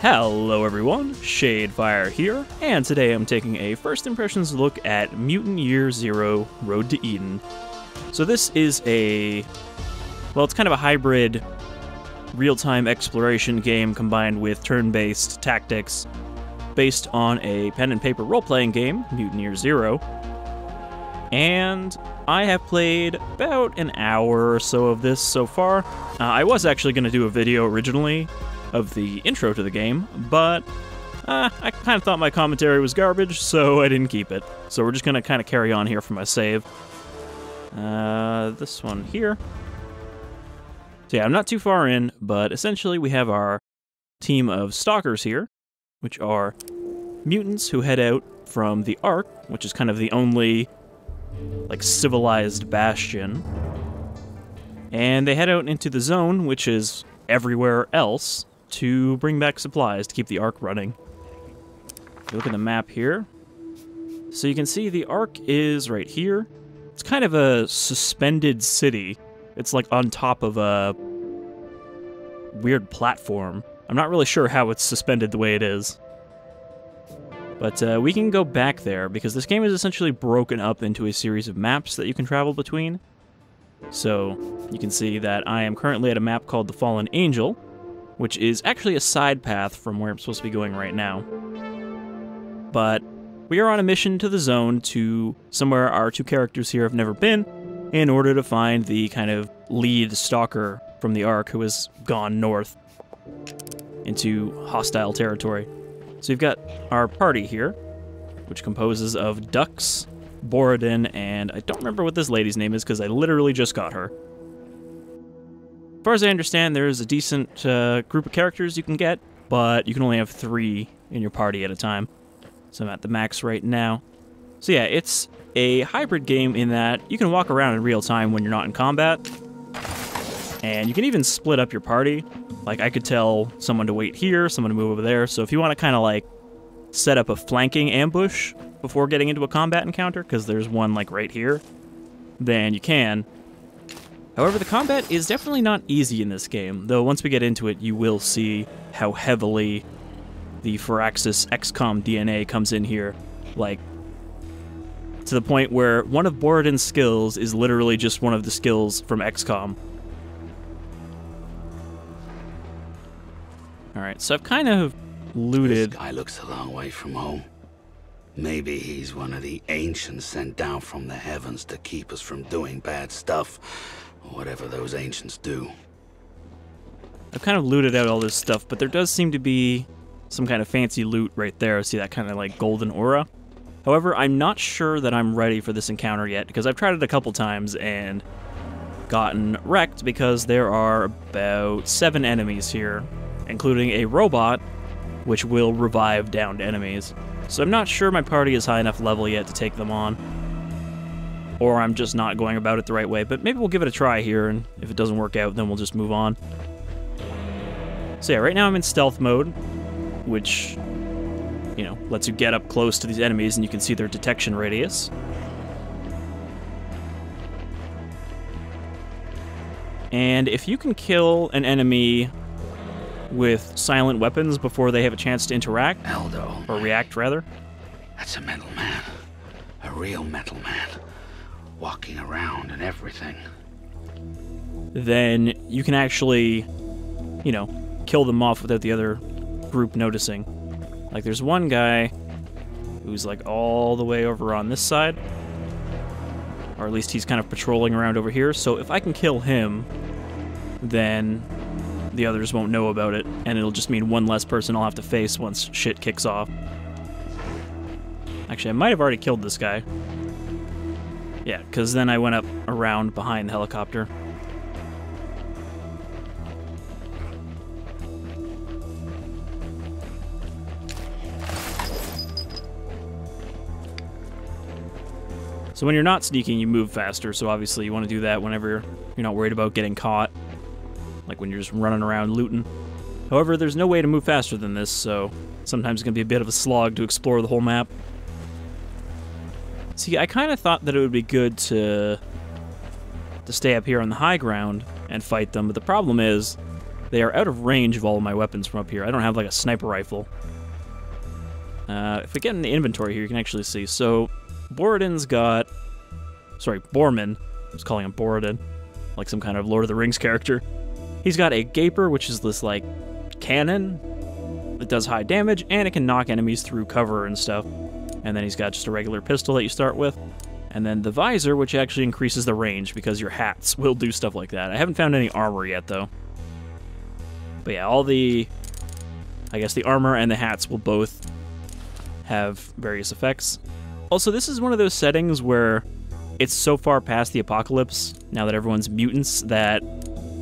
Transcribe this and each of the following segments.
Hello everyone, Shadefire here, and today I'm taking a first impressions look at Mutant Year Zero Road to Eden. So this is well, it's kind of a hybrid real-time exploration game combined with turn-based tactics based on a pen and paper role-playing game, Mutant Year Zero. And I have played about an hour or so of this so far. I was actually going to do a video originally of the intro to the game, but I kind of thought my commentary was garbage, so I didn't keep it. So we're just going to kind of carry on here for my save. This one here. So yeah, I'm not too far in, but essentially we have our team of Stalkers here, which are mutants who head out from the Ark, which is kind of the only like civilized bastion. And they head out into the Zone, which is everywhere else, to bring back supplies to keep the Ark running. If you look at the map here, so you can see the Ark is right here. It's kind of a suspended city. It's like on top of a weird platform. I'm not really sure how it's suspended the way it is. But we can go back there, because this game is essentially broken up into a series of maps that you can travel between. So you can see that I am currently at a map called the Fallen Angel, which is actually a side path from where I'm supposed to be going right now. But we are on a mission to the Zone, to somewhere our two characters here have never been, in order to find the kind of lead stalker from the Ark who has gone north into hostile territory. So you've got our party here, which composes of Dux, Borodin, and I don't remember what this lady's name is because I literally just got her. As far as I understand, there is a decent group of characters you can get, but you can only have 3 in your party at a time. So I'm at the max right now. So yeah, it's a hybrid game in that you can walk around in real time when you're not in combat, and you can even split up your party. Like, I could tell someone to wait here, someone to move over there, so if you want to kind of like set up a flanking ambush before getting into a combat encounter, because there's one like right here, then you can. However, the combat is definitely not easy in this game, though once we get into it, you will see how heavily the Firaxis XCOM DNA comes in here, like, to the point where one of Borodin's skills is literally just one of the skills from XCOM. Alright, so I've kind of looted... This guy looks a long way from home. Maybe he's one of the ancients sent down from the heavens to keep us from doing bad stuff, or whatever those ancients do. I've kind of looted out all this stuff, but there does seem to be some kind of fancy loot right there. See that kind of like golden aura? However, I'm not sure that I'm ready for this encounter yet, because I've tried it a couple times and gotten wrecked because there are about 7 enemies here, including a robot, which will revive downed enemies. So I'm not sure my party is high enough level yet to take them on. Or I'm just not going about it the right way, but maybe we'll give it a try here, and if it doesn't work out, then we'll just move on. So yeah, right now I'm in stealth mode, which, you know, lets you get up close to these enemies and you can see their detection radius. And if you can kill an enemy with silent weapons before they have a chance to interact, Aldo, or react rather. That's a metal man. A real metal man. Walking around and everything. Then you can actually, you know, kill them off without the other group noticing. Like, there's one guy who's like all the way over on this side, or at least he's kind of patrolling around over here, so if I can kill him, then the others won't know about it, and it'll just mean one less person I'll have to face once shit kicks off. Actually, I might have already killed this guy. Yeah, because then I went up around behind the helicopter. So when you're not sneaking, you move faster, so obviously you want to do that whenever you're not worried about getting caught. Like when you're just running around looting. However, there's no way to move faster than this, so sometimes it's going to be a bit of a slog to explore the whole map. See, I kind of thought that it would be good to stay up here on the high ground and fight them, but the problem is they are out of range of all of my weapons from up here. I don't have like a sniper rifle. If we get in the inventory here, you can actually see. So, Borman's got... Sorry, Borman. I was calling him Borodin, like some kind of Lord of the Rings character. He's got a Gaper, which is this, like, cannon that does high damage, and it can knock enemies through cover and stuff. And then he's got just a regular pistol that you start with. And then the Visor, which actually increases the range, because your hats will do stuff like that. I haven't found any armor yet, though. But yeah, all the... I guess the armor and the hats will both have various effects. Also, this is one of those settings where it's so far past the apocalypse, now that everyone's mutants, that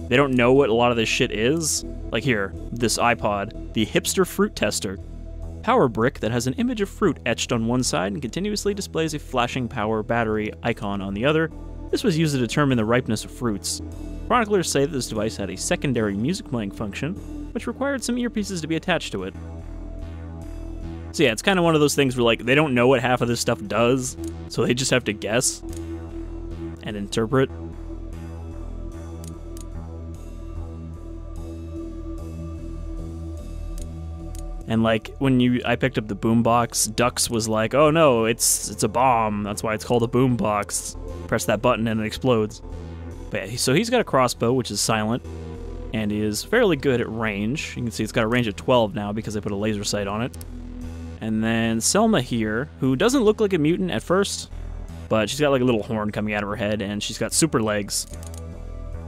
they don't know what a lot of this shit is. Like here, this iPod, the hipster fruit tester. Power brick that has an image of fruit etched on one side and continuously displays a flashing power battery icon on the other. This was used to determine the ripeness of fruits. Chroniclers say that this device had a secondary music playing function, which required some earpieces to be attached to it. So yeah, it's kind of one of those things where, like, they don't know what half of this stuff does, so they just have to guess and interpret. And, like, when I picked up the boombox, Dux was like, oh no, it's a bomb, that's why it's called a boombox. Press that button and it explodes. But yeah, so he's got a crossbow, which is silent, and is fairly good at range. You can see it's got a range of 12 now because I put a laser sight on it. And then Selma here, who doesn't look like a mutant at first, but she's got like a little horn coming out of her head, and she's got super legs.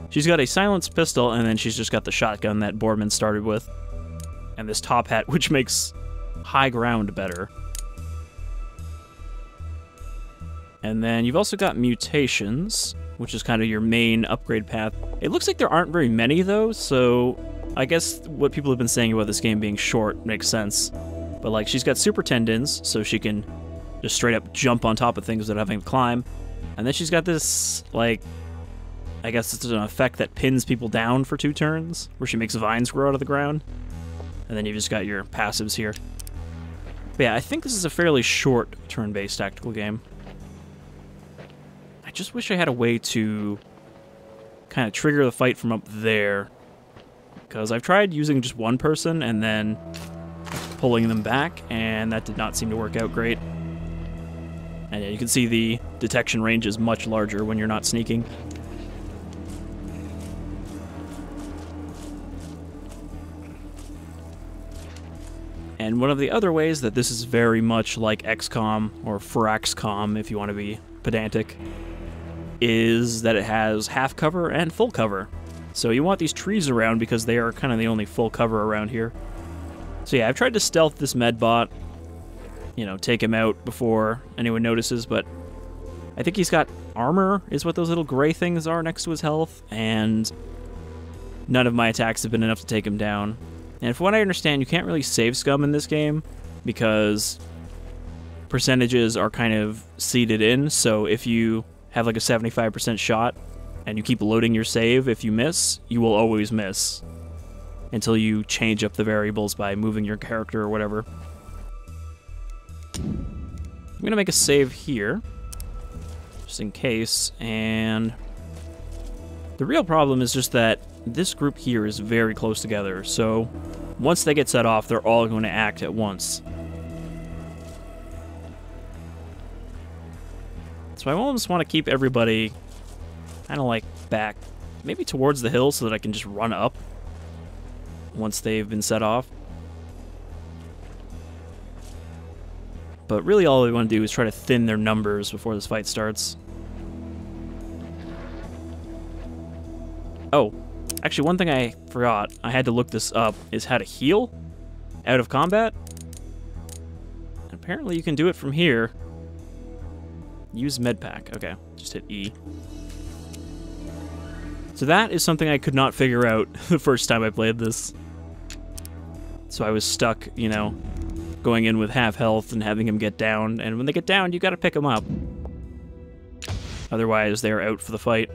She's got a silenced pistol, and then she's just got the shotgun that Borman started with. And this top hat, which makes high ground better. And then you've also got mutations, which is kind of your main upgrade path. It looks like there aren't very many, though, so I guess what people have been saying about this game being short makes sense. But, like, she's got super tendons, so she can just straight up jump on top of things without having to climb. And then she's got this, like, I guess it's an effect that pins people down for 2 turns, where she makes vines grow out of the ground. And then you've just got your passives here. But yeah, I think this is a fairly short turn-based tactical game. I just wish I had a way to kind of trigger the fight from up there. Because I've tried using just one person and then pulling them back, and that did not seem to work out great. And yeah, you can see the detection range is much larger when you're not sneaking. And one of the other ways that this is very much like XCOM, or FraxCom if you want to be pedantic, is that it has half cover and full cover. So you want these trees around because they are kind of the only full cover around here. So yeah, I've tried to stealth this medbot, you know, take him out before anyone notices, but I think he's got armor, is what those little gray things are next to his health, and none of my attacks have been enough to take him down. And from what I understand, you can't really save scum in this game because percentages are kind of seeded in, so if you have like a 75% shot and you keep loading your save, if you miss, you will always miss until you change up the variables by moving your character or whatever. I'm gonna make a save here, just in case, and the real problem is just that this group here is very close together, so once they get set off, they're all going to act at once. So I almost want to keep everybody kind of like back, maybe towards the hill so that I can just run up once they've been set off. But really all we want to do is try to thin their numbers before this fight starts. Oh, actually one thing I forgot, I had to look this up, is how to heal out of combat. And apparently you can do it from here. Use medpack. Okay, just hit E. So that is something I could not figure out the first time I played this. So I was stuck, you know, going in with half health and having him get down, and when they get down, you gotta pick them up. Otherwise, they're out for the fight.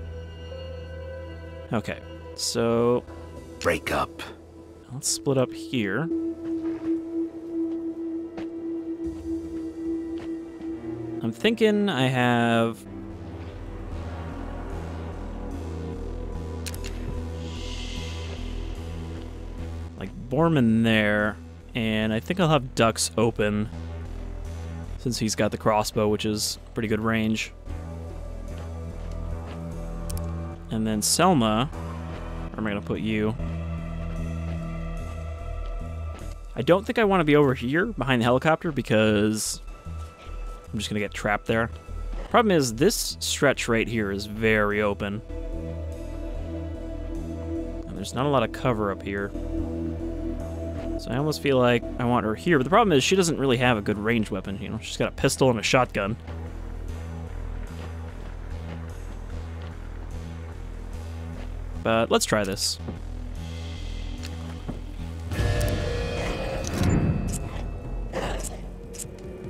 Okay, so... break up. Let's split up here. I'm thinking I have... like Borman there, and I think I'll have Dux open since he's got the crossbow, which is pretty good range. And then Selma, where am I going to put you? I don't think I want to be over here behind the helicopter because I'm just going to get trapped there. Problem is, this stretch right here is very open. And there's not a lot of cover up here. So I almost feel like I want her here. But the problem is, she doesn't really have a good ranged weapon. You know, she's got a pistol and a shotgun. But let's try this.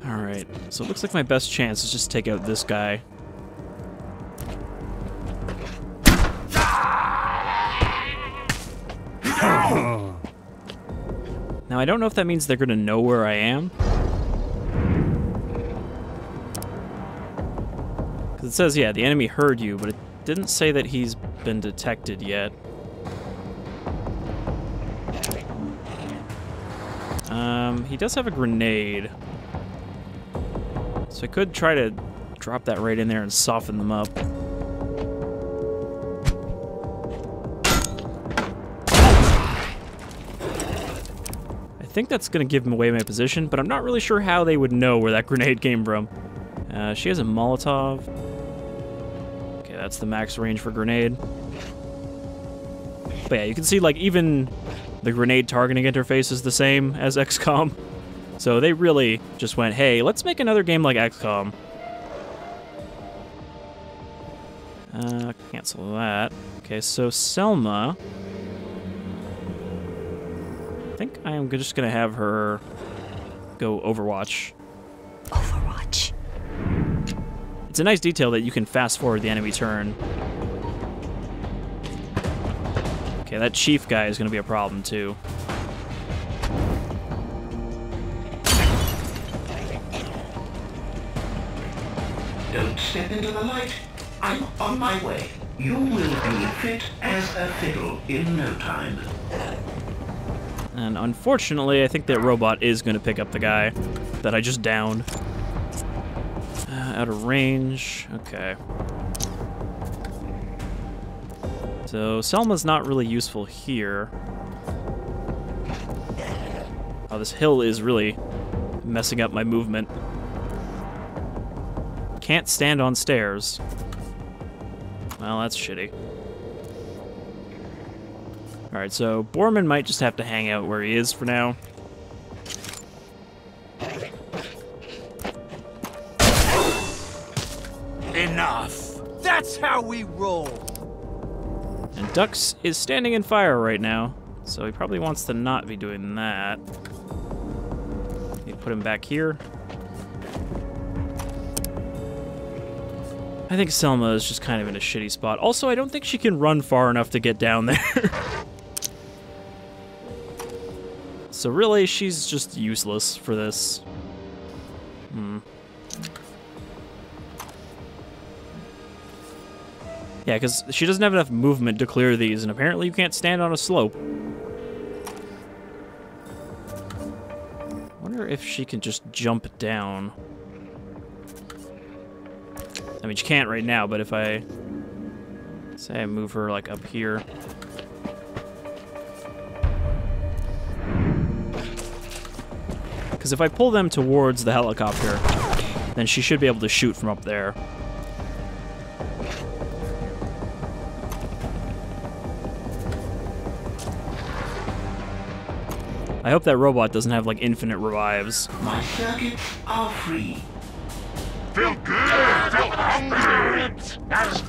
Alright, so it looks like my best chance is just to take out this guy. Now, I don't know if that means they're gonna know where I am. Because it says, yeah, the enemy heard you, but it didn't say that he's been detected yet. He does have a grenade. So I could try to drop that right in there and soften them up. I think that's going to give him away my position, but I'm not really sure how they would know where that grenade came from. She has a Molotov. Okay, that's the max range for grenade. But yeah, you can see, like, even the grenade targeting interface is the same as XCOM. So they really just went, hey, let's make another game like XCOM. Cancel that. Okay, so Selma. I think I am just going to have her go Overwatch. Overwatch. It's a nice detail that you can fast forward the enemy turn. Okay, that chief guy is going to be a problem, too. Don't step into the light. I'm on my way. You will be fit as a fiddle in no time. And unfortunately, I think that robot is going to pick up the guy that I just downed. Out of range. Okay. So Selma's not really useful here. Oh, this hill is really messing up my movement. Can't stand on stairs. Well, that's shitty. Alright, so Borman might just have to hang out where he is for now. Enough! That's how we roll! And Dux is standing in fire right now, so he probably wants to not be doing that. You put him back here. I think Selma is just kind of in a shitty spot. Also, I don't think she can run far enough to get down there. So really, she's just useless for this. Yeah, because she doesn't have enough movement to clear these, and apparently you can't stand on a slope. I wonder if she can just jump down. I mean, she can't right now, but if I... say I move her, like, up here... Because if I pull them towards the helicopter, then she should be able to shoot from up there. I hope that robot doesn't have, like, infinite revives. My circuits are free. Feel good! Feel hungry! That's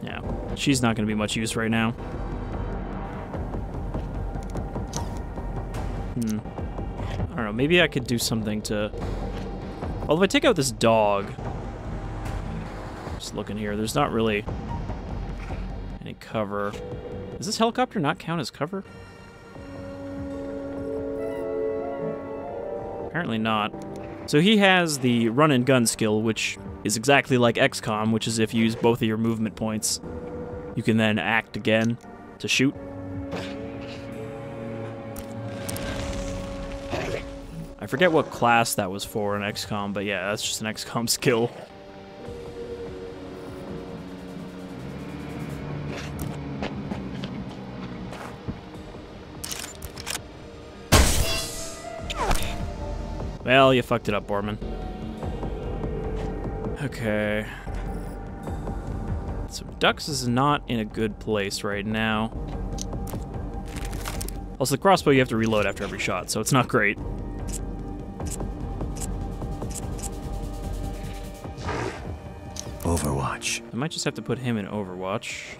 Yeah, she's not going to be much use right now. I don't know, maybe I could do something to... Well, if I take out this dog... Just looking here, there's not really any cover. Does this helicopter not count as cover? Apparently not. So he has the run and gun skill, which is exactly like XCOM, which is if you use both of your movement points, you can then act again to shoot. I forget what class that was for in XCOM, but yeah, that's just an XCOM skill. Well, you fucked it up, Borman. Okay. So Dux is not in a good place right now. Also, the crossbow you have to reload after every shot, so it's not great. Overwatch. I might just have to put him in Overwatch.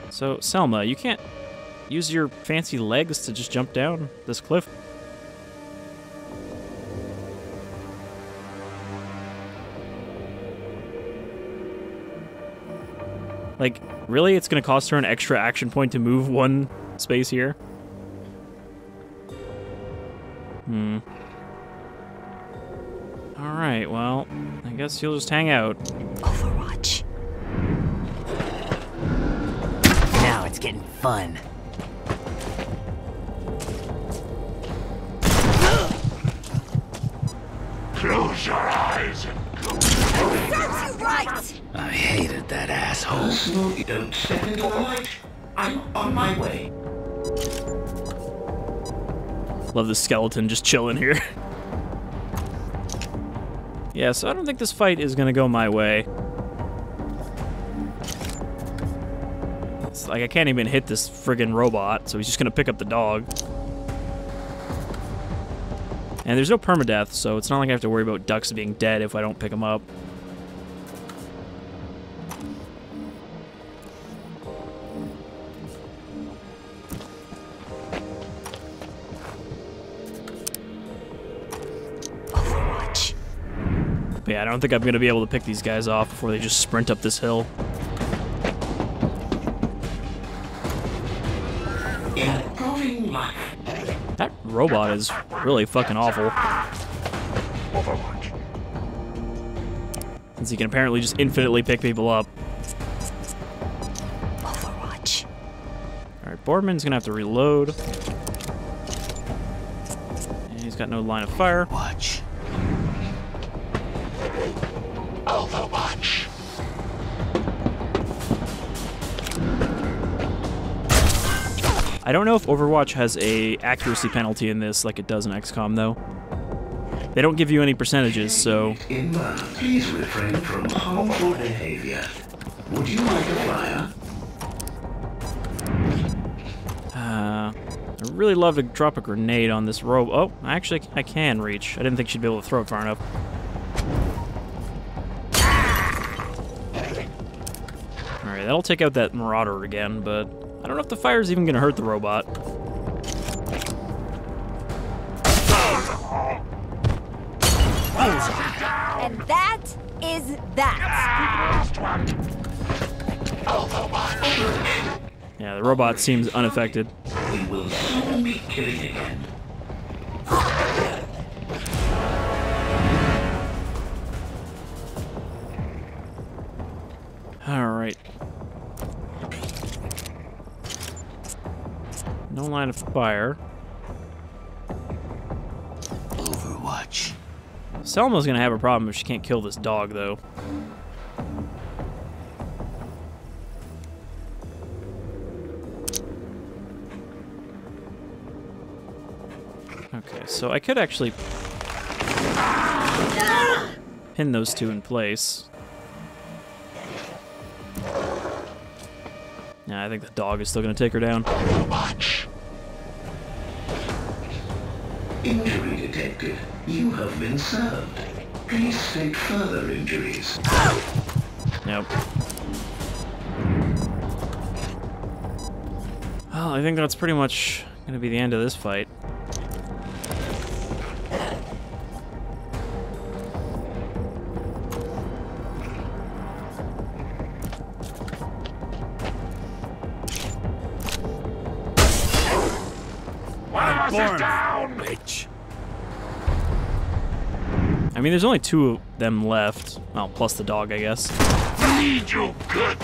So, Selma, you can't use your fancy legs to just jump down this cliff. Like, really? It's gonna cost her an extra action point to move one space here? Alright, well, I guess you'll just hang out. Overwatch. Now it's getting fun. Close your eyes and go. Serves you right! I hated that asshole. Personal, don't step into the light. I'm on my way. Love the skeleton just chilling here. Yeah, so I don't think this fight is gonna go my way. It's like I can't even hit this friggin' robot, so he's just gonna pick up the dog. And there's no permadeath, so it's not like I have to worry about Dux being dead if I don't pick him up. But yeah, I don't think I'm gonna be able to pick these guys off before they just sprint up this hill. Improving life. That robot is really fucking awful. Overwatch. Since he can apparently just infinitely pick people up. Overwatch. Alright, Boardman's gonna have to reload. And he's got no line of fire. Watch. Overwatch. I don't know if Overwatch has a accuracy penalty in this like it does in XCOM, though. They don't give you any percentages, so... Please refrain from harmful behavior. Would you like a flyer? I really love to drop a grenade on this rope. Oh, actually, I can reach. I didn't think she'd be able to throw it far enough. Alright, that'll take out that Marauder again, but I don't know if the fire's even gonna hurt the robot. And that is that. Yeah, the robot seems unaffected. We will soon be killing again. Alright. No line of fire. Overwatch. Selma's gonna have a problem if she can't kill this dog, though. Okay, so I could actually pin those two in place. Yeah, I think the dog is still gonna take her down. Overwatch. Injury detected. You have been served. Please state further injuries. Yep. Well, I think that's pretty much gonna be the end of this fight. Down, bitch. I mean, there's only 2 of them left. Well, plus the dog, I guess. Need you good.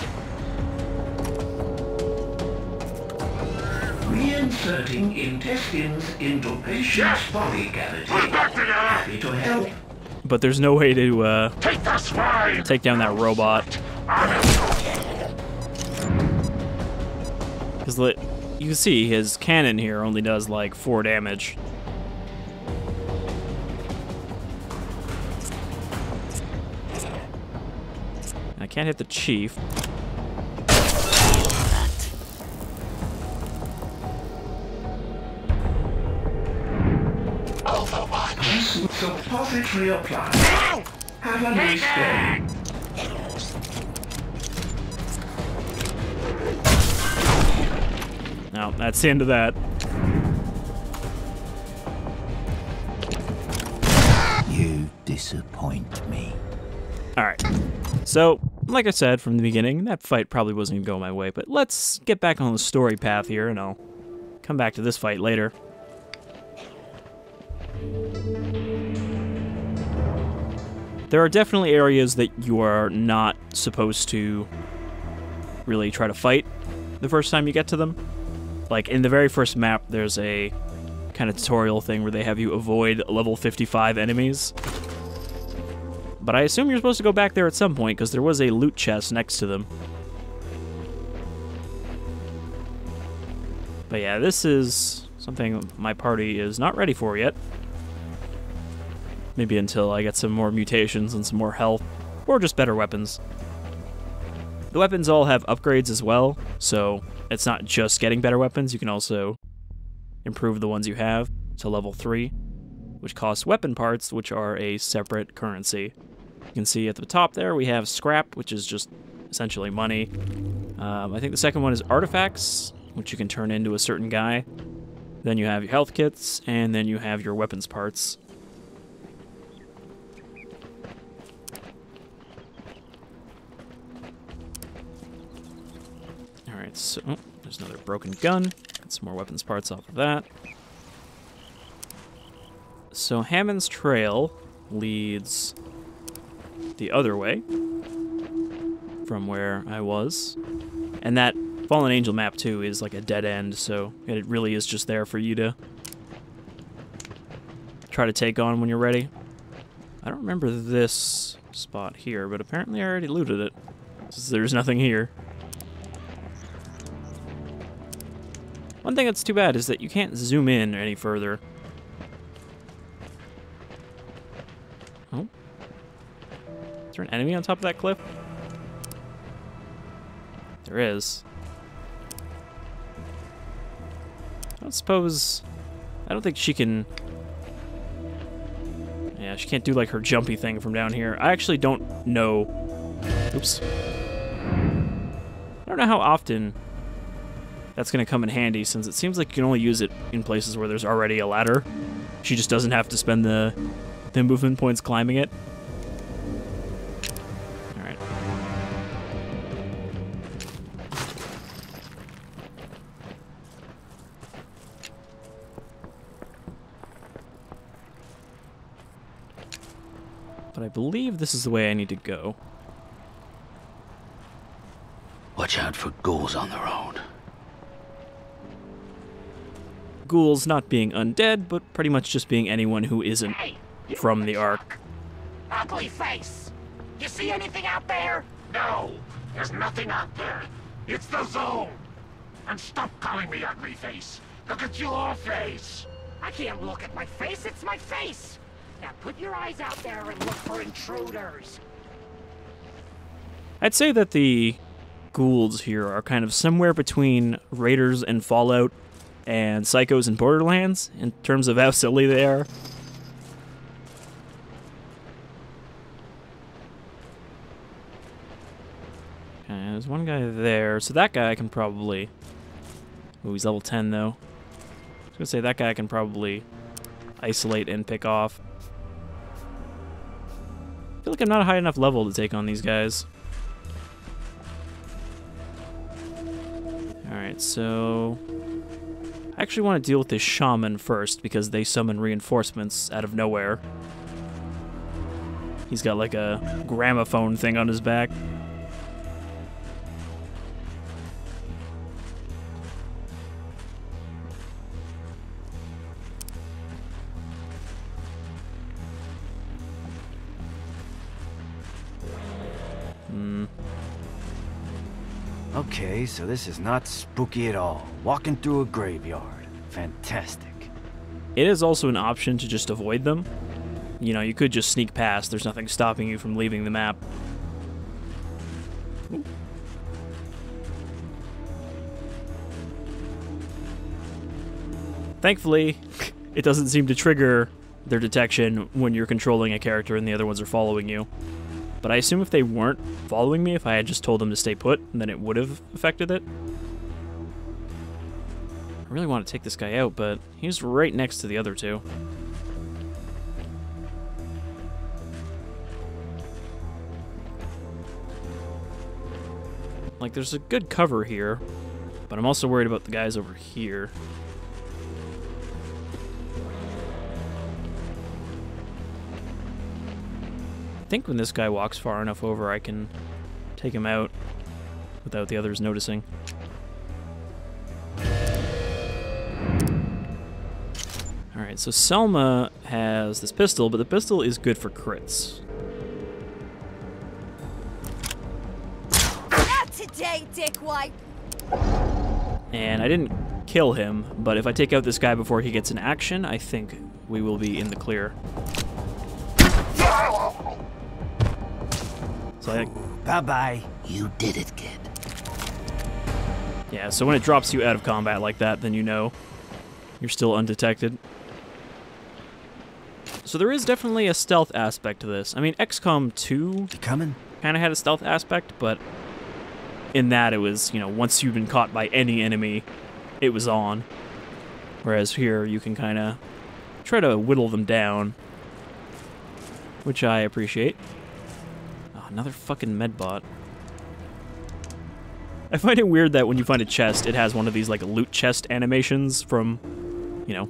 Reinserting intestines into patient's body cavity. Put it back together. Happy to help. But there's no way to Take the swine. take down that robot. Because you can see his cannon here only does like 4 damage. I can't hit the chief. Overwatch. Suppository applied. Have a nice day. No, that's the end of that. You disappoint me. Alright. So, like I said from the beginning, that fight probably wasn't going to go my way, but let's get back on the story path here, and I'll come back to this fight later. There are definitely areas that you are not supposed to really try to fight the first time you get to them. Like, in the very first map, there's a kind of tutorial thing where they have you avoid level 55 enemies. But I assume you're supposed to go back there at some point, because there was a loot chest next to them. But yeah, this is something my party is not ready for yet. Maybe until I get some more mutations and some more health, or just better weapons. The weapons all have upgrades as well, so it's not just getting better weapons, you can also improve the ones you have to level 3, which costs weapon parts, which are a separate currency. You can see at the top there we have scrap, which is just essentially money. I think the second one is artifacts, which you can turn into a certain guy. Then you have your health kits, and then you have your weapons parts. Alright, so there's another broken gun. Get some more weapons parts off of that. So Hammond's Trail leads the other way from where I was. And that Fallen Angel map, too, is like a dead end, so it really is just there for you to try to take on when you're ready. I don't remember this spot here, but apparently I already looted it, since there's nothing here. One thing that's too bad is that you can't zoom in any further. Oh. Is there an enemy on top of that cliff? There is. I don't think she can... Yeah, she can't do like her jumpy thing from down here. I actually don't know... Oops. I don't know how often that's going to come in handy, since it seems like you can only use it in places where there's already a ladder. She just doesn't have to spend the movement points climbing it. Alright. But I believe this is the way I need to go. Watch out for ghouls on the road. Ghouls not being undead, but pretty much just being anyone who isn't from the Ark. Ugly face! You see anything out there? No, there's nothing out there. It's the zone. And stop calling me ugly face. Look at your face. I can't look at my face, it's my face! Now put your eyes out there and look for intruders. I'd say that the ghouls here are kind of somewhere between Raiders and Fallout and Psychos and Borderlands in terms of how silly they are. Okay, there's one guy there, so that guy I can probably... Oh, he's level 10 though. I was gonna say that guy I can probably isolate and pick off. I feel like I'm not a high enough level to take on these guys. Alright, so... I actually want to deal with this shaman first, because they summon reinforcements out of nowhere. He's got like a gramophone thing on his back. Okay, so this is not spooky at all. Walking through a graveyard. Fantastic. It is also an option to just avoid them. You know, you could just sneak past. There's nothing stopping you from leaving the map. Ooh. Thankfully, it doesn't seem to trigger their detection when you're controlling a character and the other ones are following you. But I assume if they weren't following me, if I had just told them to stay put, then it would have affected it. I really want to take this guy out, but he's right next to the other two. Like, there's a good cover here, but I'm also worried about the guys over here. I think when this guy walks far enough over, I can take him out without the others noticing. Alright, so Selma has this pistol, but the pistol is good for crits. Not today, dickwipe! And I didn't kill him, but if I take out this guy before he gets an action, I think we will be in the clear. So bye-bye. You did it, kid. yeah, so when it drops you out of combat like that, then you know you're still undetected. So there is definitely a stealth aspect to this. I mean, XCOM 2 coming? kind of had a stealth aspect, but in that it was, you know, once you've been caught by any enemy, it was on. Whereas here, you can kind of try to whittle them down, which I appreciate. Oh, another fucking medbot. I find it weird that when you find a chest, it has one of these, like, loot chest animations from, you know,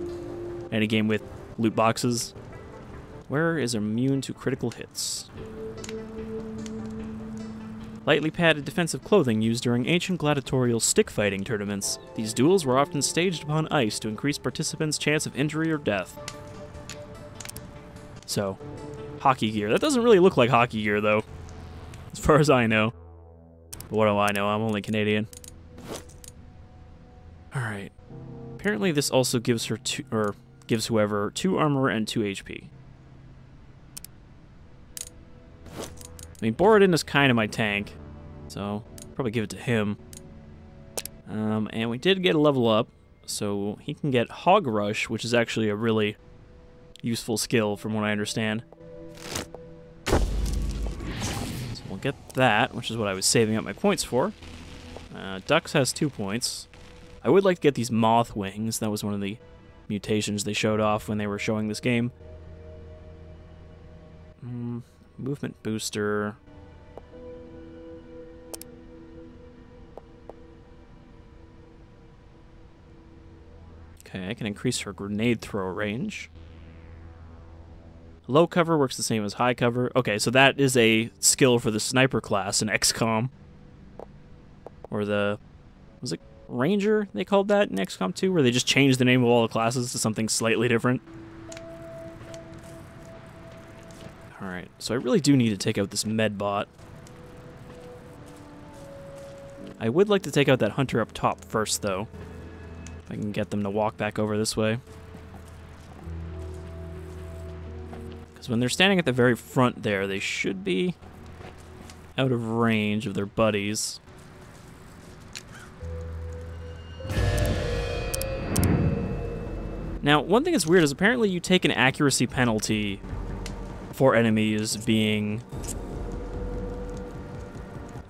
any game with loot boxes. Where is immune to critical hits? Lightly padded defensive clothing used during ancient gladiatorial stick fighting tournaments. These duels were often staged upon ice to increase participants' chance of injury or death. So, hockey gear. That doesn't really look like hockey gear, though, as far as I know. But what do I know? I'm only Canadian. Alright. Apparently this also gives her gives whoever 2 armor and 2 HP. I mean, Borodin is kind of my tank, so probably give it to him. And we did get a level up, so he can get Hog Rush, which is actually a really useful skill from what I understand. So we'll get that, which is what I was saving up my points for. Dux has 2 points. I would like to get these Moth Wings. That was one of the mutations they showed off when they were showing this game. Movement booster. Okay, I can increase her grenade throw range. Low cover works the same as high cover. Okay, so that is a skill for the sniper class in XCOM. Or the... was it Ranger they called that in XCOM 2? Where they just changed the name of all the classes to something slightly different. Alright, so I really do need to take out this medbot. I would like to take out that hunter up top first, though. If I can get them to walk back over this way. Because when they're standing at the very front there, they should be out of range of their buddies. Now, one thing that's weird is apparently you take an accuracy penalty for enemies being,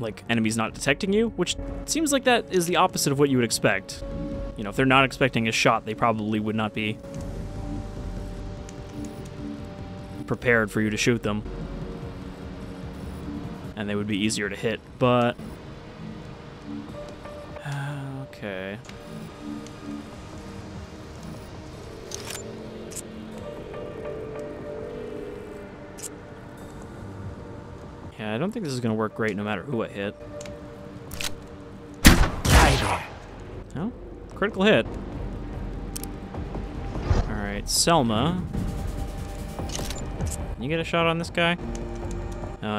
like, enemies not detecting you, which seems like that is the opposite of what you would expect. You know, if they're not expecting a shot, they probably would not be prepared for you to shoot them. And they would be easier to hit, but... okay. Yeah, I don't think this is going to work great no matter who I hit. Oh, critical hit. Alright, Selma. Can you get a shot on this guy?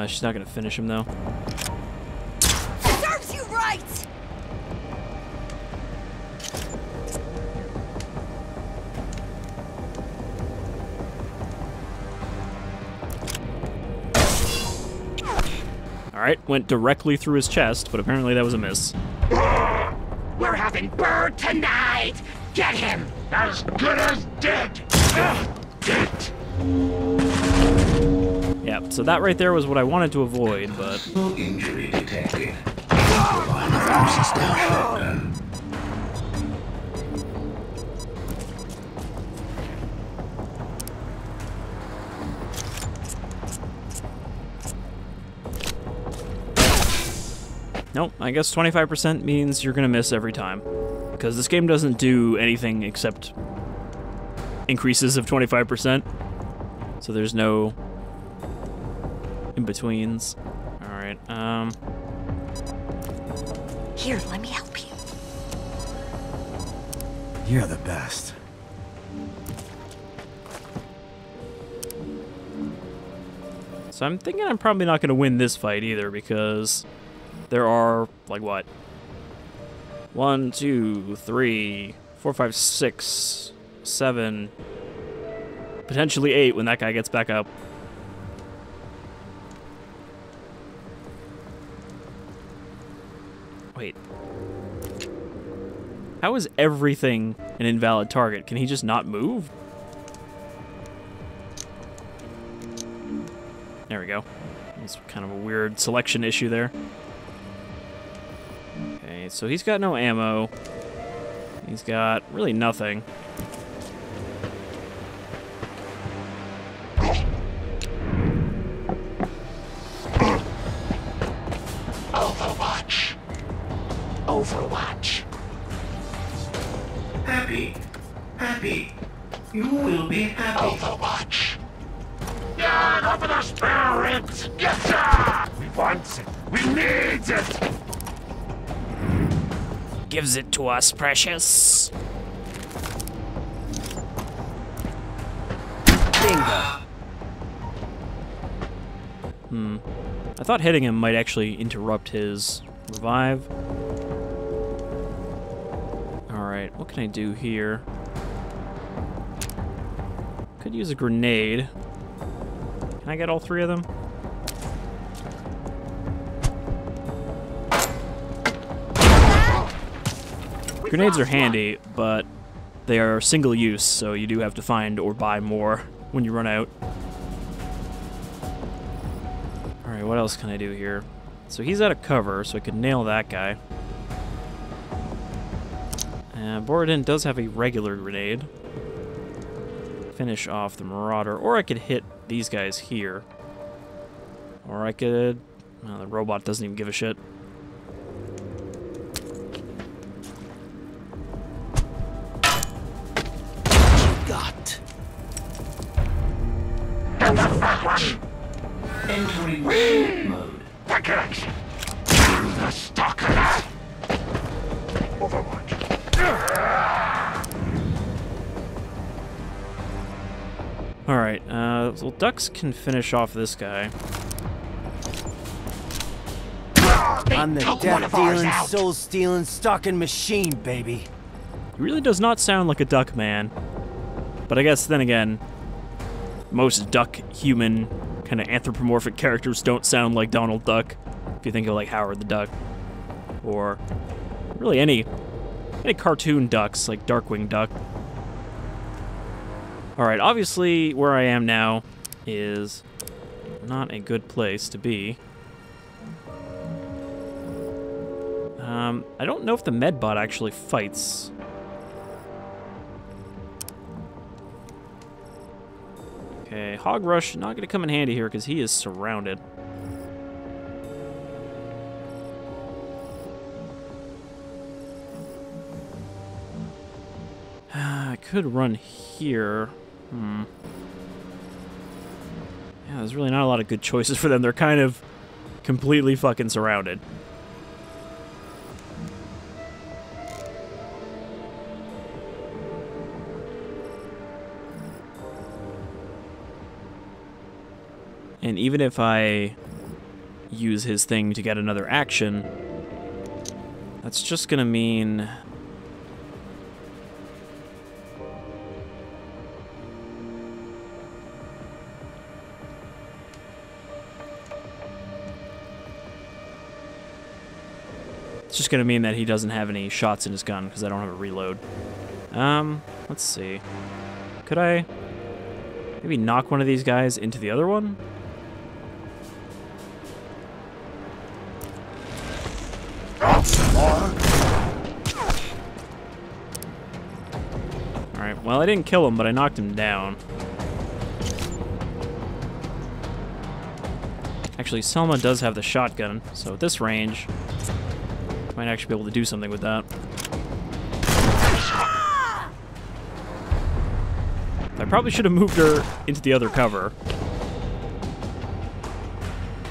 She's not going to finish him, though. Serves you right! Alright, went directly through his chest, but apparently that was a miss. We're having bird tonight! Get him! As good as dead! Dead! Yeah, so that right there was what I wanted to avoid, but... No injury detected. Nope, I guess 25% means you're gonna miss every time. Because this game doesn't do anything except increases of 25%. So there's no in-betweens. Alright, Here, let me help you. You're the best. So I'm thinking I'm probably not gonna win this fight either, because there are, like, what? 1, 2, 3, 4, 5, 6, 7, potentially 8 when that guy gets back up. Wait. How is everything an invalid target? Can he just not move? There we go. That's kind of a weird selection issue there. Okay, so he's got no ammo. He's got really nothing. Overwatch. Overwatch. Happy. Happy. You will be happy. Overwatch. Yeah, go for the spirits! Yes, sir! We want it. We need it! Gives it to us, precious. Bingo. I thought hitting him might actually interrupt his revive. Alright, what can I do here? Could use a grenade. Can I get all 3 of them? Grenades are handy, but they are single use, so you do have to find or buy more when you run out. Alright, what else can I do here? So he's out of cover, so I could nail that guy. Borodin does have a regular grenade. Finish off the Marauder, or I could hit these guys here. Or I could... Well, the robot doesn't even give a shit. Got. Entering sleep mode. Package! Kill the Stalkers! Overwatch. Alright, well, Ducks can finish off this guy. I'm the death-dealing, soul-stealing, stalking machine, baby. He really does not sound like a duck man. But I guess, then again, most duck-human kind of anthropomorphic characters don't sound like Donald Duck. If you think of, like, Howard the Duck. Or really any cartoon ducks, like Darkwing Duck. Alright, obviously, where I am now is not a good place to be. I don't know if the medbot actually fights. Okay, Hog Rush, not going to come in handy here because he is surrounded. I could run here. Yeah, there's really not a lot of good choices for them. They're kind of completely fucking surrounded. And even if I use his thing to get another action, that's just gonna mean... It's just gonna mean that he doesn't have any shots in his gun because I don't have a reload. Let's see. Could I maybe knock one of these guys into the other one? Alright, well I didn't kill him, but I knocked him down. Actually, Selma does have the shotgun, so at this range, might actually be able to do something with that. I probably should have moved her into the other cover.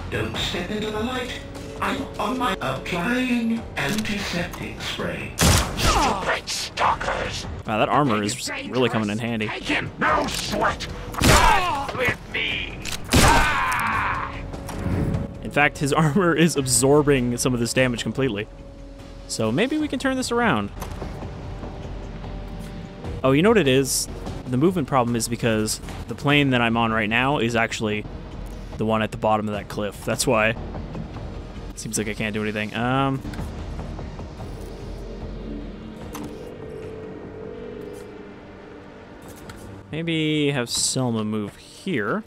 Don't step into the light. I'm on my applying antiseptic spray. Stupid stalkers! Wow, that armor is really coming in handy. Take him, no sweat! With me! In fact, his armor is absorbing some of this damage completely. So maybe we can turn this around. Oh, you know what it is? The movement problem is because the plane that I'm on right now is actually the one at the bottom of that cliff. That's why it seems like I can't do anything. Maybe have Selma move here.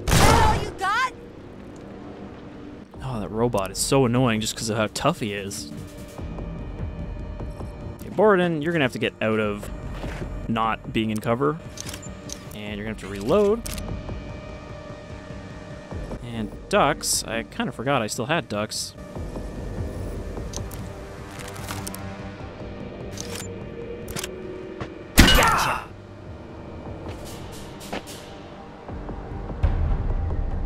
All you got? Oh, that robot is so annoying just because of how tough he is. Okay, Borden, you're gonna have to get out of not being in cover. And you're gonna have to reload. And ducks, I kind of forgot I still had ducks. Gotcha.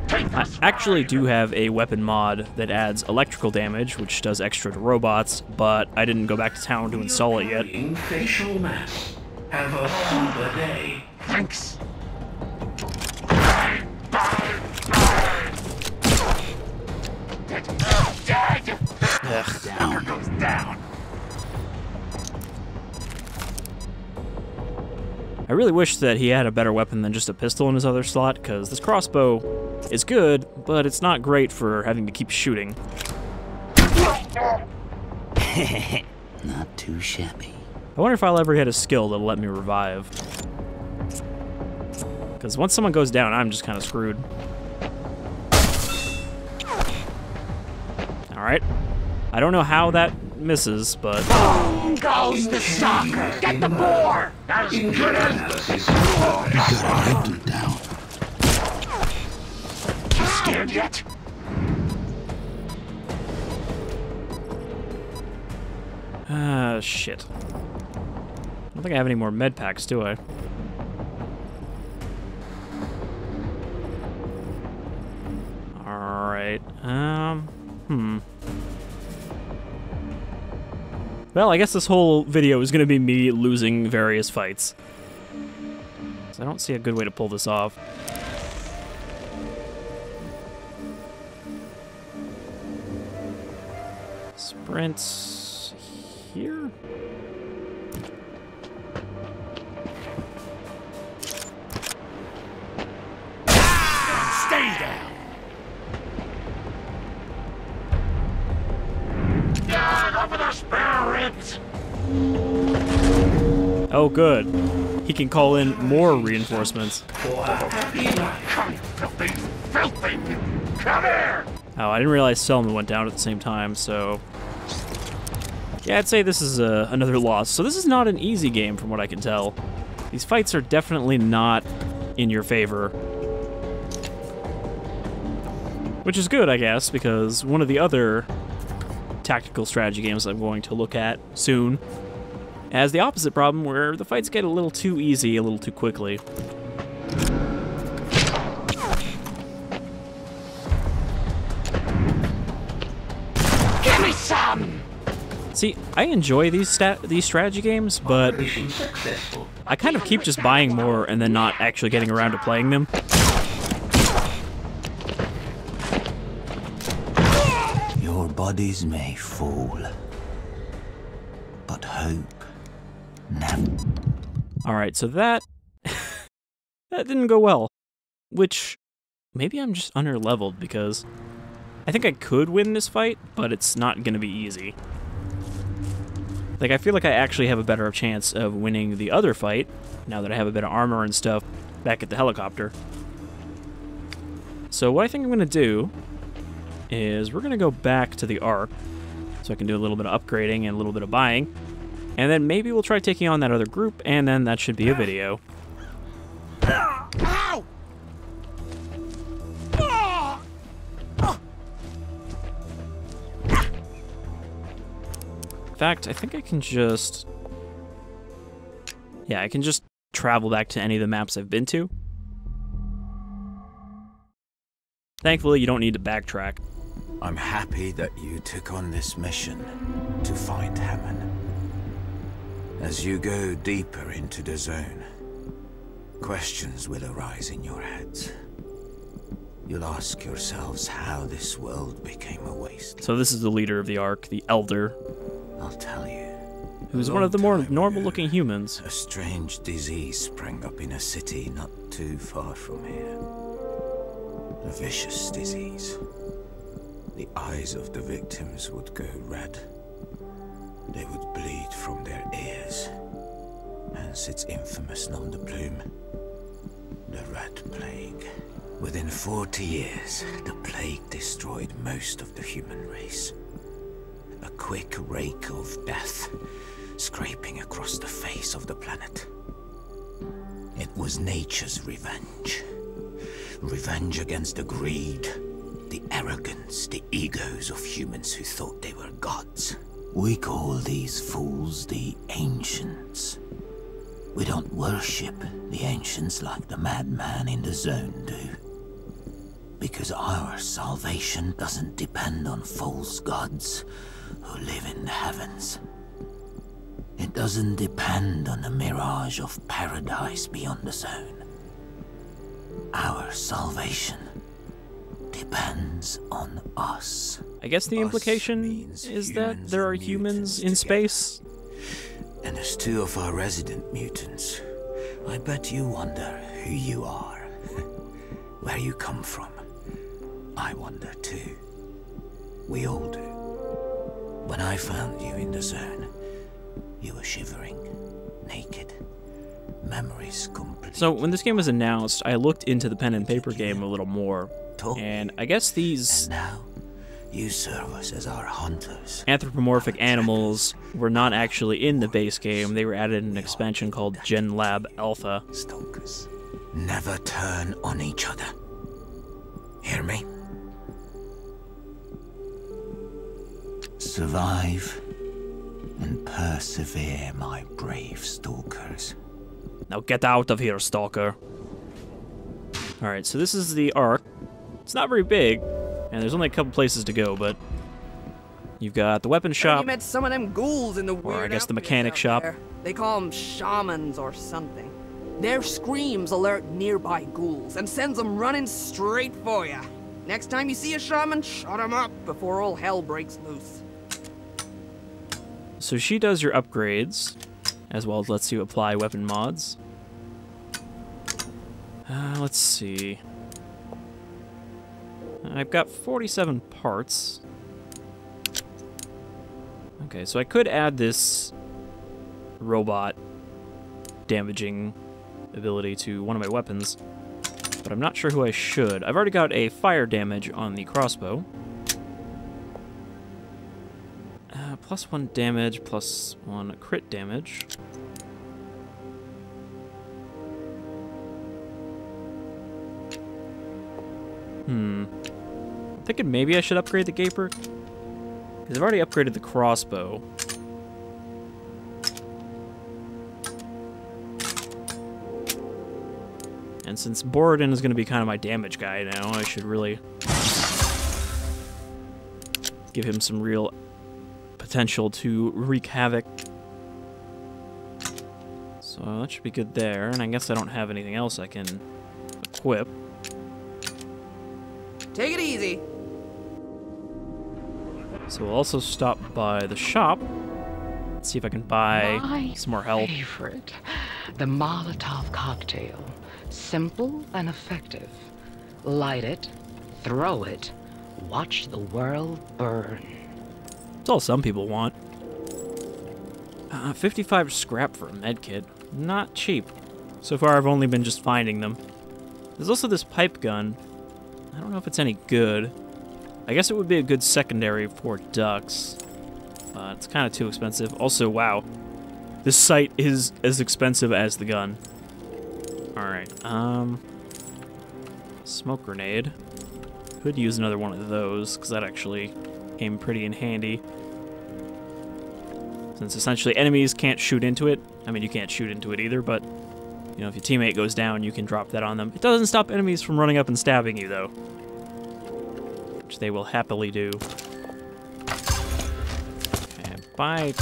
I actually do have a weapon mod that adds electrical damage, which does extra to robots, but I didn't go back to town to install it yet. Facial mass. Have a super day. Thanks. Dead! Stalker goes down. I really wish that he had a better weapon than just a pistol in his other slot, because this crossbow is good, but it's not great for having to keep shooting. Not too shabby. I wonder if I'll ever hit a skill that'll let me revive. Because once someone goes down, I'm just kind of screwed. Alright. I don't know how that misses, but... Boom goes the stalker! Get the boar! As good as You gotta knock them down. You scared yet? Shit. I don't think I have any more med packs, do I? Alright, Well, I guess this whole video is gonna be me losing various fights. So I don't see a good way to pull this off. Sprints here? Stay down! Down over the spare ribs! Oh, good. He can call in more reinforcements. For a happy life. Come, filthy, filthy! Come here! Oh, I didn't realize Selma went down at the same time, so... Yeah, I'd say this is another loss. So this is not an easy game from what I can tell. These fights are definitely not in your favor. Which is good, I guess, because one of the other tactical strategy games I'm going to look at soon has the opposite problem where the fights get a little too easy a little too quickly. done. See, I enjoy these strategy games, but Operation successful. I kind of keep just buying more and then not actually getting around to playing them. Your bodies may fall, but hope never. Alright, so that didn't go well. Which, maybe I'm just under-leveled because I think I could win this fight, but it's not gonna be easy. Like, I feel like I actually have a better chance of winning the other fight, now that I have a bit of armor and stuff back at the helicopter. So what I think I'm going to do is we're going to go back to the Ark, so I can do a little bit of upgrading and a little bit of buying, and then maybe we'll try taking on that other group, and then that should be a video. Ow! In fact, I think I can just... Yeah, I can just travel back to any of the maps I've been to. Thankfully, you don't need to backtrack. I'm happy that you took on this mission to find Hammond. As you go deeper into the zone, questions will arise in your heads. You'll ask yourselves how this world became a waste. So this is the leader of the Ark, the Elder. I'll tell you. Who's one of the more normal-looking humans. A strange disease sprang up in a city not too far from here. A vicious disease. The eyes of the victims would go red. They would bleed from their ears. Hence its infamous nom de plume, the Red Plague. Within 40 years, the plague destroyed most of the human race. A quick rake of death, scraping across the face of the planet. It was nature's revenge. Revenge against the greed, the arrogance, the egos of humans who thought they were gods. We call these fools the Ancients. We don't worship the Ancients like the madman in the zone do. Because our salvation doesn't depend on false gods who live in the heavens. It doesn't depend on a mirage of paradise beyond the zone. Our salvation depends on us. I guess the implication is that there are humans in space. And as two of our resident mutants, I bet you wonder who you are, where you come from. I wonder too. We all do. When I found you in the zone, you were shivering, naked, memories complete. So when this game was announced, I looked into the pen and paper game a little more, and I guess these And now, you serve us as our hunters. anthropomorphic animals were not actually in the base game. They were added in an expansion called Gen Lab Alpha. Stalkers. Never turn on each other. Hear me? Survive and persevere, my brave stalkers. Now get out of here, Stalker. Alright, so this is the Ark. It's not very big, and there's only a couple places to go, but you've got the weapon shop. You met some of them ghouls in the weird I guess the outfits mechanic out shop. there. They call them shamans or something. Their screams alert nearby ghouls and sends them running straight for you. Next time you see a shaman, shut him up before all hell breaks loose. So she does your upgrades, as well as lets you apply weapon mods. Let's see. I've got 47 parts. Okay, so I could add this robot damaging ability to one of my weapons, but I'm not sure who I should. I've already got a fire damage on the crossbow. +1 damage, +1 crit damage. I'm thinking maybe I should upgrade the Gaper, because I've already upgraded the crossbow. And since Borodin is going to be kind of my damage guy now, I should really give him some real potential to wreak havoc. So that should be good there, and I guess I don't have anything else I can equip. Take it easy. So we'll also stop by the shop. Let's see if I can buy some more health. Favorite, the Molotov cocktail. Simple and effective. Light it, throw it, watch the world burn. It's all some people want. 55 scrap for a medkit. Not cheap. So far I've only been just finding them. There's also this pipe gun. I don't know if it's any good. I guess it would be a good secondary for ducks. But it's kind of too expensive. Also, wow. This sight is as expensive as the gun. Alright, smoke grenade. Could use another one of those, because that actually came pretty in handy. Since essentially enemies can't shoot into it. I mean, you can't shoot into it either, but, you know, if your teammate goes down, you can drop that on them. It doesn't stop enemies from running up and stabbing you, though. Which they will happily do. Okay, buy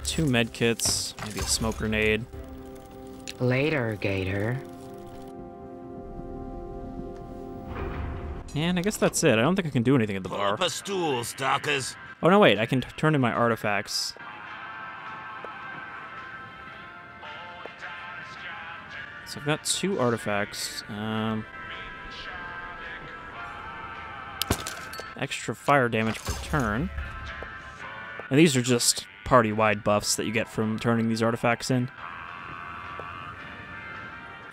2 medkits, maybe a smoke grenade. Later, Gator. And I guess that's it. I don't think I can do anything at the bar. Pull up a stool, Stalkers. Oh, no, wait. I can turn in my artifacts. So I've got 2 artifacts. Extra fire damage per turn. And these are just party-wide buffs that you get from turning these artifacts in.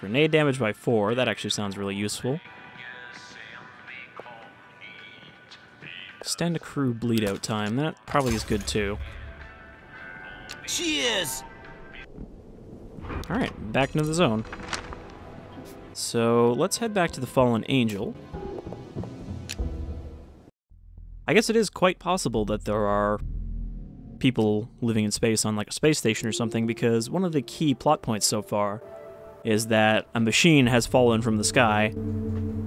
Grenade damage by 4. That actually sounds really useful. Extend a crew bleed-out time. That probably is good, too. Cheers! Alright, back into the zone. So, let's head back to the Fallen Angel. I guess it is quite possible that there are people living in space on like a space station or something, because one of the key plot points so far is that a machine has fallen from the sky,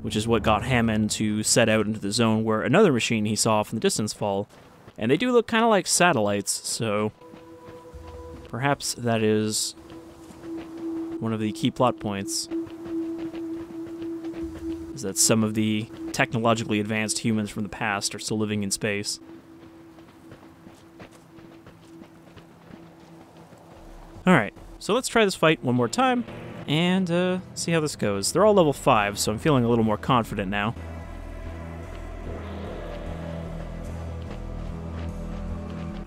which is what got Hammond to set out into the zone where another machine he saw from the distance fall. And they do look kind of like satellites, so perhaps that is one of the key plot points, is that some of the technologically advanced humans from the past are still living in space. Alright, so let's try this fight one more time, and see how this goes. They're all level 5, so I'm feeling a little more confident now.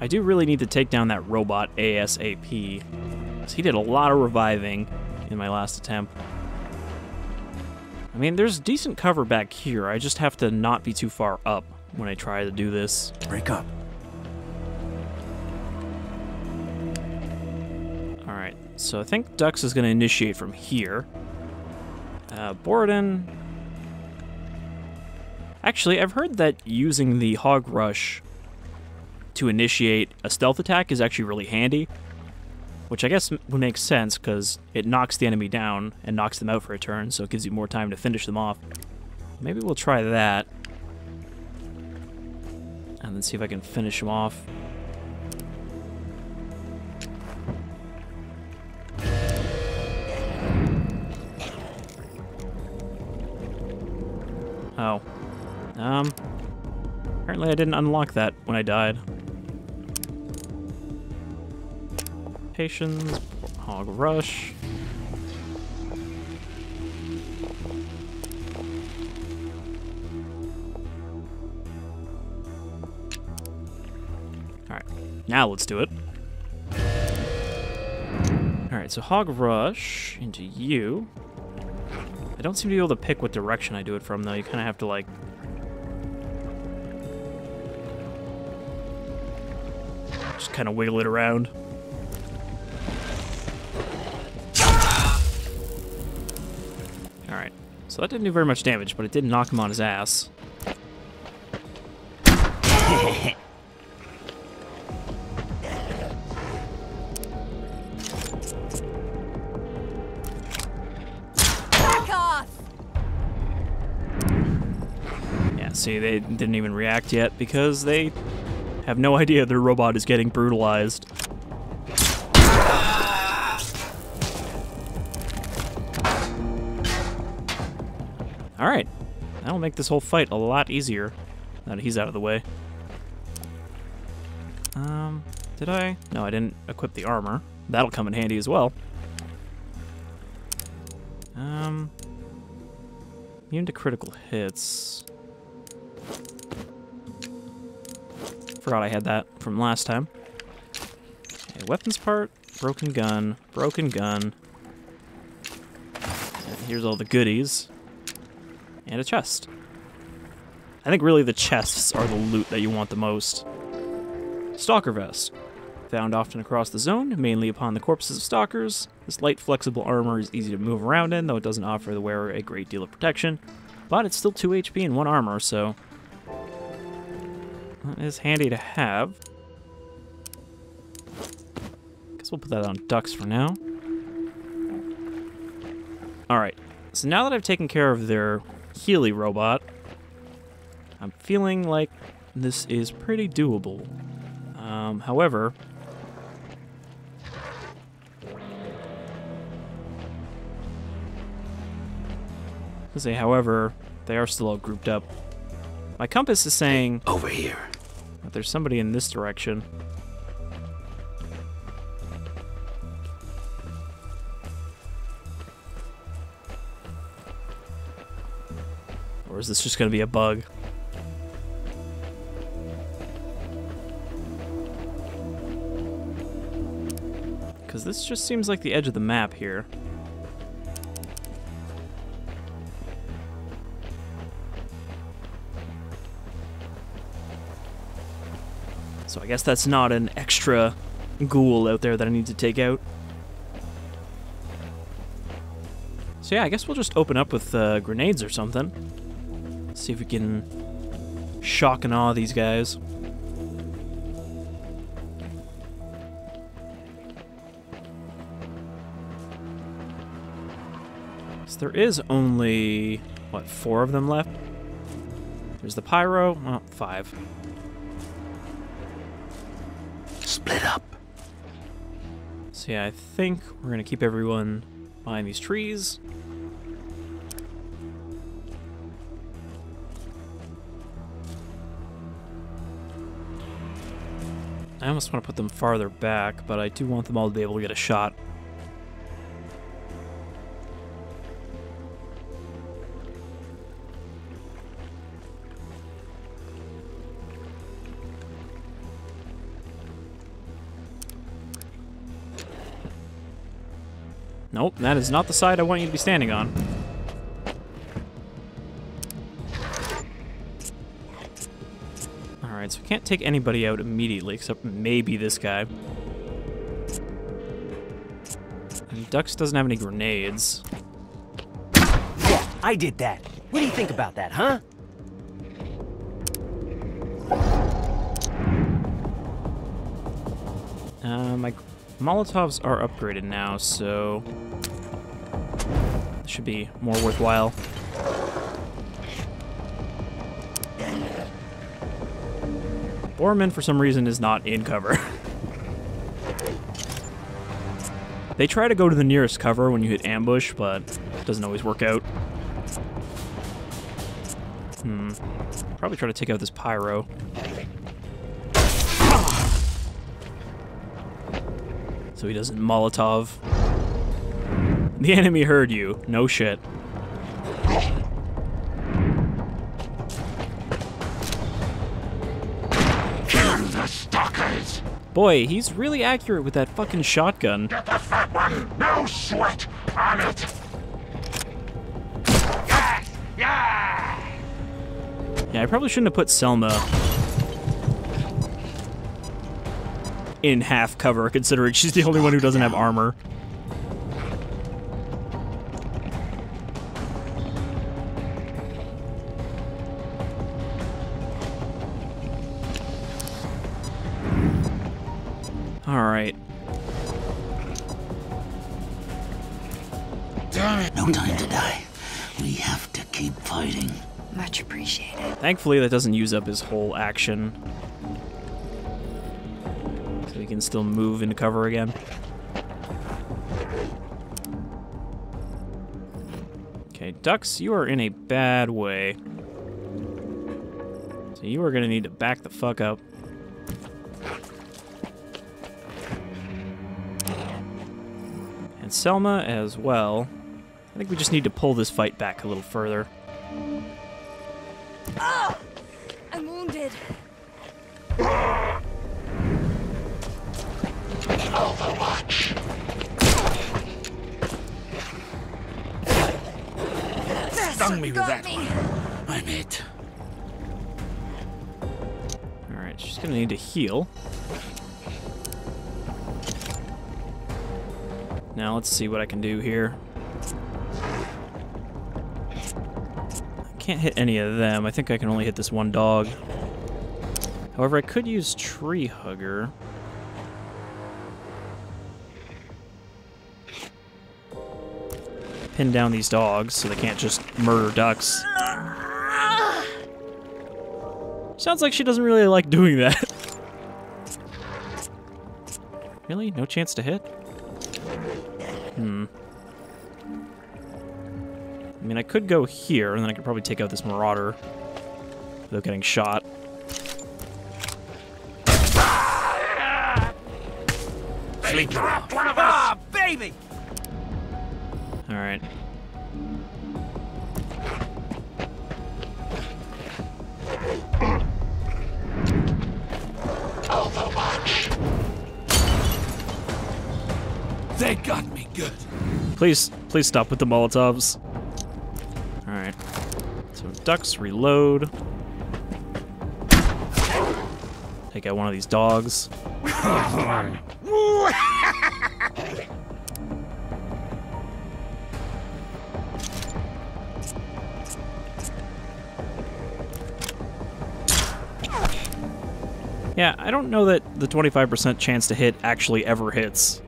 I do really need to take down that robot ASAP, because he did a lot of reviving in my last attempt. I mean, there's decent cover back here. I just have to not be too far up when I try to do this. Break up. Alright, so I think Dux is going to initiate from here. Borden... Actually, I've heard that using the Hog Rush to initiate a stealth attack is actually really handy, which I guess would make sense because it knocks the enemy down and knocks them out for a turn, so it gives you more time to finish them off. Maybe we'll try that, and then see if I can finish them off. Oh. Apparently I didn't unlock that when I died. Patience, Hog Rush. Alright, now let's do it. Alright, so Hog Rush into you. I don't seem to be able to pick what direction I do it from, though. You kind of have to, like... just kind of wiggle it around. Alright, so that didn't do very much damage, but it did knock him on his ass. Yeah, see, they didn't even react yet because they have no idea their robot is getting brutalized. Alright, that'll make this whole fight a lot easier now that he's out of the way. Did I? No, I didn't equip the armor. That'll come in handy as well. Immune to critical hits. Forgot I had that from last time. Okay, weapons part, broken gun, broken gun. And here's all the goodies. And a chest. I think really the chests are the loot that you want the most. Stalker vest. Found often across the zone, mainly upon the corpses of stalkers. This light, flexible armor is easy to move around in, though it doesn't offer the wearer a great deal of protection. But it's still 2 HP and 1 armor, so that is handy to have. Guess we'll put that on ducks for now. Alright, so now that I've taken care of their Healy robot, I'm feeling like this is pretty doable. However, they are still all grouped up. My compass is saying over here that there's somebody in this direction. Or is this just going to be a bug? Because this just seems like the edge of the map here. So I guess that's not an extra ghoul out there that I need to take out. So yeah, I guess we'll just open up with grenades or something. See if we can shock and awe these guys. So there is only, what, 4 of them left? There's the pyro, well, 5. Split up. So yeah, I think we're gonna keep everyone behind these trees. I almost want to put them farther back, but I do want them all to be able to get a shot. Nope, that is not the side I want you to be standing on. Alright, so we can't take anybody out immediately, except maybe this guy. And Dux doesn't have any grenades. Yeah, I did that. What do you think about that, huh? My Molotovs are upgraded now, so this should be more worthwhile. Borman, for some reason, is not in cover. They try to go to the nearest cover when you hit ambush, but it doesn't always work out. Probably try to take out this pyro. So he doesn't Molotov. The enemy heard you. No shit. Kill the stalkers! Boy, he's really accurate with that fucking shotgun. Get the fat one! No sweat on it! Yeah! Yeah, I probably shouldn't have put Selma in half cover, considering she's the only one who doesn't have armor. Alright. Damn it! No time to die. We have to keep fighting. Much appreciated. Thankfully, that doesn't use up his whole action. So he can still move into cover again. Okay, ducks, you are in a bad way. So you are going to need to back the fuck up. And Selma as well. I think we just need to pull this fight back a little further. Ah! I'm wounded. Overwatch. Stung me with that one. I'm it. Alright, she's gonna need to heal. Now let's see what I can do here. I can't hit any of them. I think I can only hit this one dog. However, I could use Tree Hugger. Pin down these dogs so they can't just murder ducks. Sounds like she doesn't really like doing that. Really? No chance to hit? I mean, I could go here, and then I could probably take out this Marauder without getting shot. Sleep Dropped one of us! Ah, baby! Alright. Overwatch. They got me good. Please stop with the Molotovs. Alright. So ducks reload. Take out one of these dogs. Yeah, I don't know that the 25% chance to hit actually ever hits.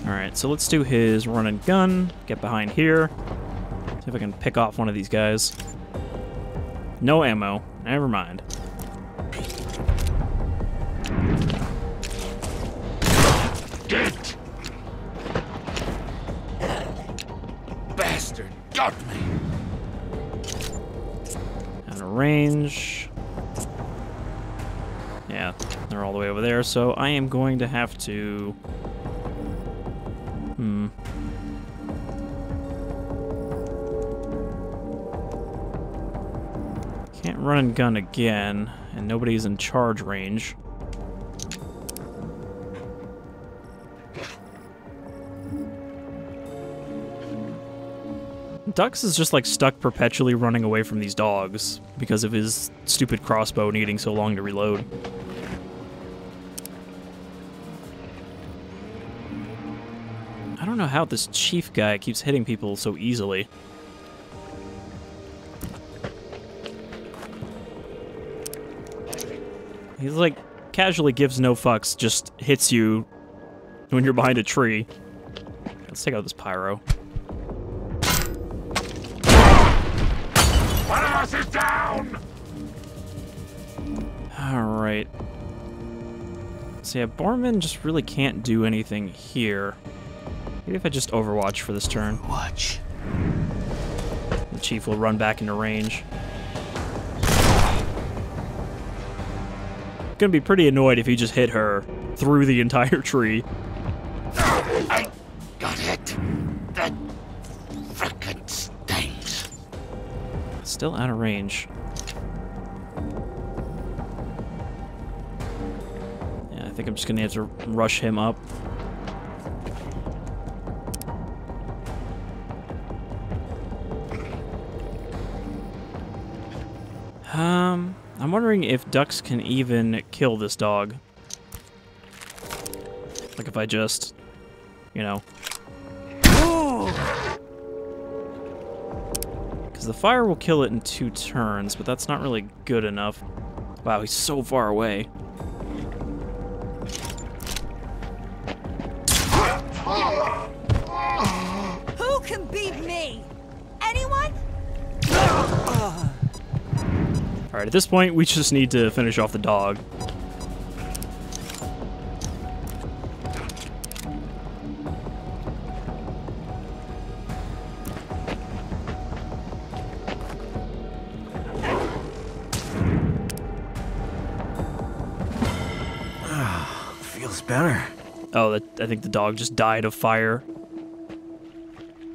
Alright, so let's do his run and gun. Get behind here. See if I can pick off one of these guys. No ammo. Never mind. Get! Bastard got me. Out of range. Yeah, they're all the way over there, so I am going to have to... Can't run and gun again, and nobody's in charge range. Dux is just like stuck perpetually running away from these dogs because of his stupid crossbow needing so long to reload. I don't know how this chief guy keeps hitting people so easily. He's like, casually gives no fucks, just hits you when you're behind a tree. Let's take out this pyro. One of us is down! Alright. So yeah, Borman just really can't do anything here. Maybe if I just overwatch for this turn. Watch. The chief will run back into range. Gonna be pretty annoyed if he just hit her through the entire tree. I got hit. That frickin' stinks. Still out of range. Yeah, I think I'm just gonna have to rush him up. I'm wondering if ducks can even kill this dog. Like if I just, you know. Because the fire will kill it in 2 turns, but that's not really good enough. Wow, he's so far away. Who can beat me? Anyone? Alright, at this point, we just need to finish off the dog. Much better. Oh, I think the dog just died of fire.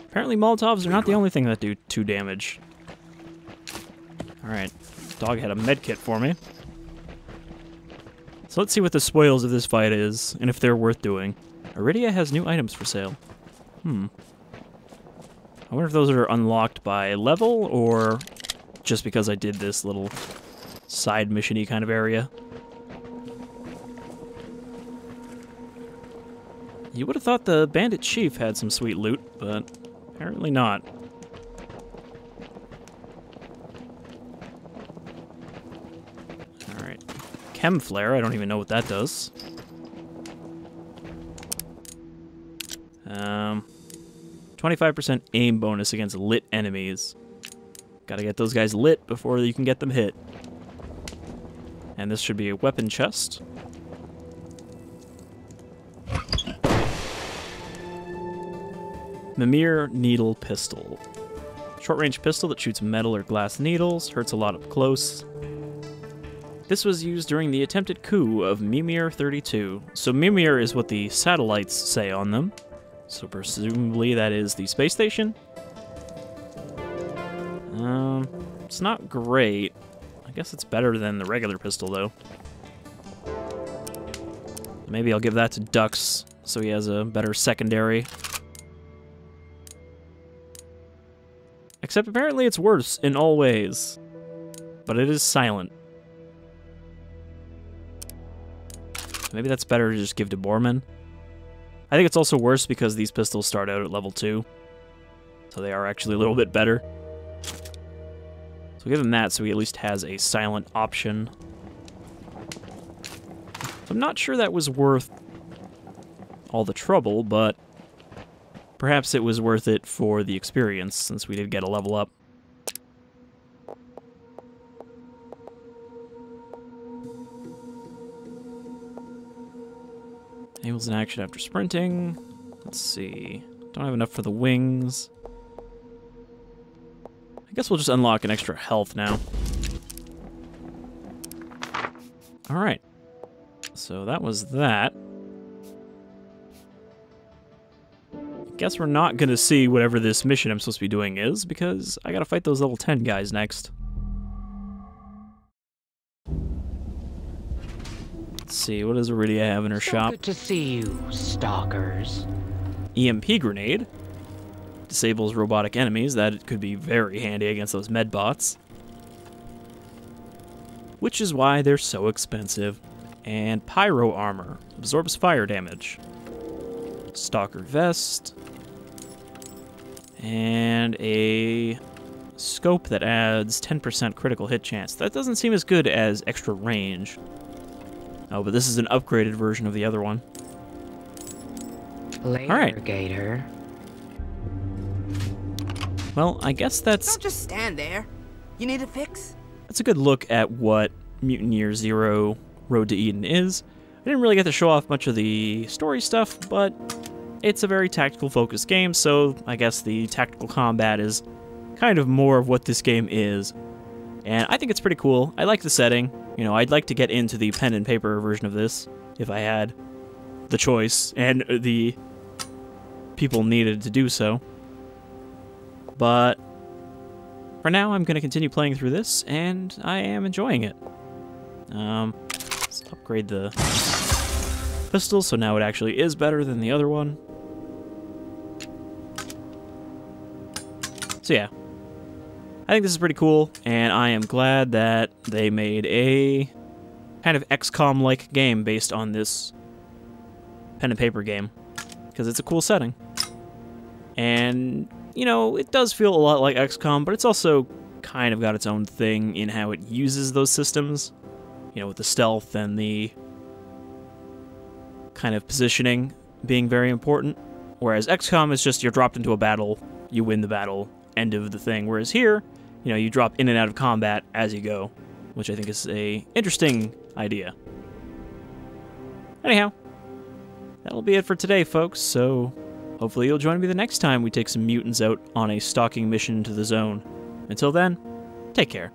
Apparently Molotovs are not the only thing that do 2 damage. Alright, dog had a med kit for me. So let's see what the spoils of this fight is, and if they're worth doing. Iridia has new items for sale. I wonder if those are unlocked by level, or just because I did this little side mission-y kind of area. You would have thought the bandit chief had some sweet loot, but apparently not. Alright. Chem flare, I don't even know what that does. 25% aim bonus against lit enemies. Gotta get those guys lit before you can get them hit. And this should be a weapon chest. Mimir Needle Pistol. Short-range pistol that shoots metal or glass needles, hurts a lot up close. This was used during the attempted coup of Mimir 32. So Mimir is what the satellites say on them. So presumably that is the space station. It's not great. I guess it's better than the regular pistol, though. Maybe I'll give that to Dux, so he has a better secondary. Except apparently it's worse in all ways. But it is silent. Maybe that's better to just give to Borman. I think it's also worse because these pistols start out at level 2. So they are actually a little bit better. So we'll give him that so he at least has a silent option. So I'm not sure that was worth all the trouble, but perhaps it was worth it for the experience since we did get a level up. Enables an action after sprinting. Let's see. Don't have enough for the wings. I guess we'll just unlock an extra health now. Alright. So that was that. I guess we're not going to see whatever this mission I'm supposed to be doing is, because I gotta fight those level 10 guys next. Let's see, what does Iridia have in her shop? Good to see you, Stalkers. EMP grenade. Disables robotic enemies. That could be very handy against those medbots. Which is why they're so expensive. And pyro armor. Absorbs fire damage. Stalker vest. And a scope that adds 10% critical hit chance. That doesn't seem as good as extra range. Oh, but this is an upgraded version of the other one. Later, Alright. Gator. Well, I guess that's... Don't just stand there. You need a fix? That's a good look at what Mutant Year Zero Road to Eden is. I didn't really get to show off much of the story stuff, but it's a very tactical focused game, so I guess the tactical combat is kind of more of what this game is. And I think it's pretty cool. I like the setting. You know, I'd like to get into the pen and paper version of this if I had the choice and the people needed to do so. But for now, I'm going to continue playing through this, and I am enjoying it. Let's upgrade the pistol, so now it actually is better than the other one. So yeah, I think this is pretty cool, and I am glad that they made a kind of XCOM-like game based on this pen and paper game, because it's a cool setting. And, you know, it does feel a lot like XCOM, but it's also kind of got its own thing in how it uses those systems. You know, with the stealth and the kind of positioning being very important. Whereas XCOM is just you're dropped into a battle, you win the battle, end of the thing. Whereas here, you know, you drop in and out of combat as you go, which I think is a interesting idea. Anyhow, that'll be it for today, folks, so hopefully you'll join me the next time we take some mutants out on a stalking mission to the zone. Until then, take care.